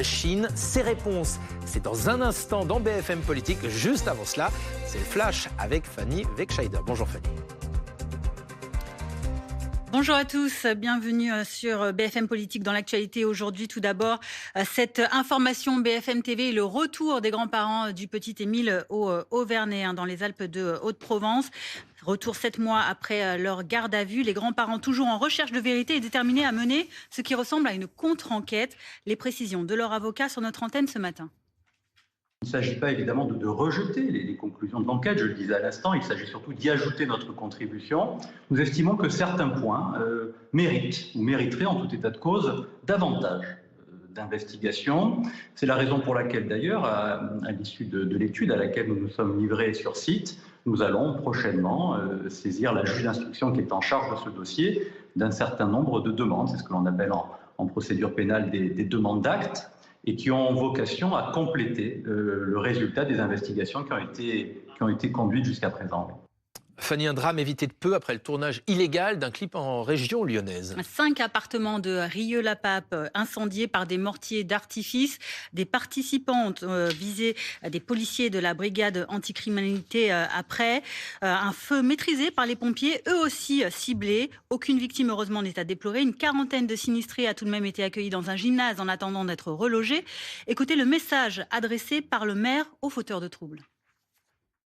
Chine. Ses réponses, c'est dans un instant dans BFM Politique. Juste avant cela, c'est le Flash avec Fanny Wegscheider. Bonjour Fanny. Bonjour à tous, bienvenue sur BFM Politique dans l'actualité. Aujourd'hui, tout d'abord, cette information BFM TV, le retour des grands-parents du petit Émile au Auvernais, dans les Alpes de Haute-Provence. Retour 7 mois après leur garde à vue. Les grands-parents toujours en recherche de vérité et déterminés à mener ce qui ressemble à une contre-enquête. Les précisions de leur avocat sur notre antenne ce matin. Il ne s'agit pas évidemment de rejeter les conclusions de l'enquête, je le disais à l'instant, il s'agit surtout d'y ajouter notre contribution. Nous estimons que certains points méritent ou mériteraient en tout état de cause davantage d'investigation. C'est la raison pour laquelle d'ailleurs, à l'issue de l'étude à laquelle nous nous sommes livrés sur site, nous allons prochainement saisir la juge d'instruction qui est en charge de ce dossier d'un certain nombre de demandes. C'est ce que l'on appelle en procédure pénale des demandes d'actes, et qui ont vocation à compléter le résultat des investigations qui ont été conduites jusqu'à présent. Fanny, un drame évité de peu après le tournage illégal d'un clip en région lyonnaise. 5 appartements de Rieux-la-Pape incendiés par des mortiers d'artifice. Des participantes visées, des policiers de la brigade anticriminalité après. Un feu maîtrisé par les pompiers, eux aussi ciblés. Aucune victime heureusement n'est à déplorer. Une quarantaine de sinistrés a tout de même été accueillis dans un gymnase en attendant d'être relogés. Écoutez le message adressé par le maire aux fauteurs de troubles.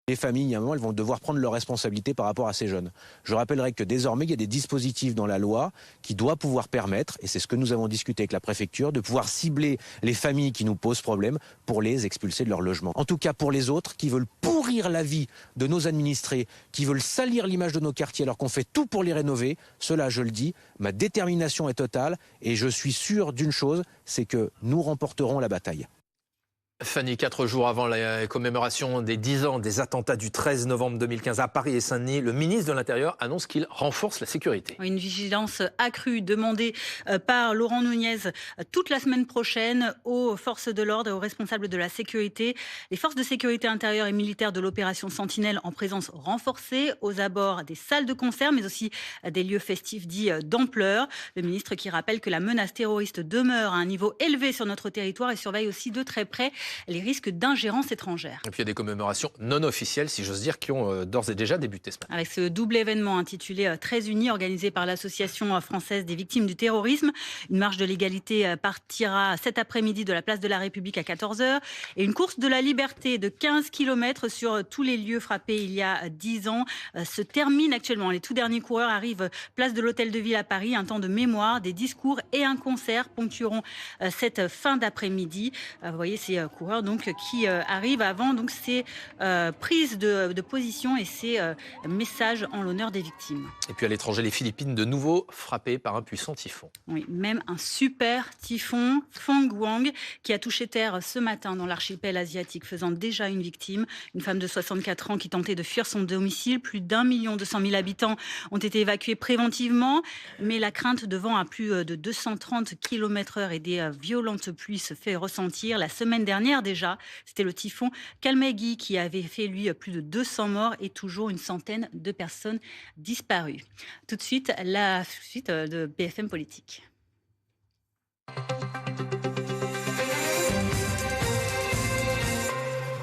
Les familles, à un moment, elles vont devoir prendre leurs responsabilités par rapport à ces jeunes. Je rappellerai que désormais, il y a des dispositifs dans la loi qui doivent pouvoir permettre, et c'est ce que nous avons discuté avec la préfecture, de pouvoir cibler les familles qui nous posent problème pour les expulser de leur logement. En tout cas, pour les autres qui veulent pourrir la vie de nos administrés, qui veulent salir l'image de nos quartiers alors qu'on fait tout pour les rénover, cela, je le dis, ma détermination est totale et je suis sûr d'une chose, c'est que nous remporterons la bataille. Fanny, 4 jours avant la commémoration des 10 ans des attentats du 13 novembre 2015 à Paris et Saint-Denis, le ministre de l'Intérieur annonce qu'il renforce la sécurité. Une vigilance accrue demandée par Laurent Nunez toute la semaine prochaine aux forces de l'ordre et aux responsables de la sécurité. Les forces de sécurité intérieure et militaire de l'opération Sentinelle en présence renforcée aux abords des salles de concert, mais aussi des lieux festifs dits d'ampleur. Le ministre qui rappelle que la menace terroriste demeure à un niveau élevé sur notre territoire et surveille aussi de très près les risques d'ingérence étrangère. Et puis il y a des commémorations non officielles, si j'ose dire, qui ont d'ores et déjà débuté ce matin. Avec ce double événement intitulé Très Unis, organisé par l'Association française des victimes du terrorisme. Une marche de l'égalité partira cet après-midi de la place de la République à 14h. Et une course de la liberté de 15 km sur tous les lieux frappés il y a 10 ans se termine actuellement. Les tout derniers coureurs arrivent place de l'Hôtel de Ville à Paris. Un temps de mémoire, des discours et un concert ponctueront cette fin d'après-midi. Vous voyez ces coureurs donc qui arrivent avant donc ces prises de position et ces messages en l'honneur des victimes. Et puis à l'étranger, les Philippines de nouveau frappées par un puissant typhon. Oui, même un super typhon, Fangwang, qui a touché terre ce matin dans l'archipel asiatique, faisant déjà une victime. Une femme de 64 ans qui tentait de fuir son domicile. Plus d'1 200 000 habitants ont été évacués préventivement, mais la crainte de vent à plus de 230 km/h et des violentes pluies se fait ressentir. La semaine dernière déjà, c'était le typhon Kalmegi qui avait fait lui plus de 200 morts et toujours une centaine de personnes disparues. Tout de suite, la suite de BFM Politique.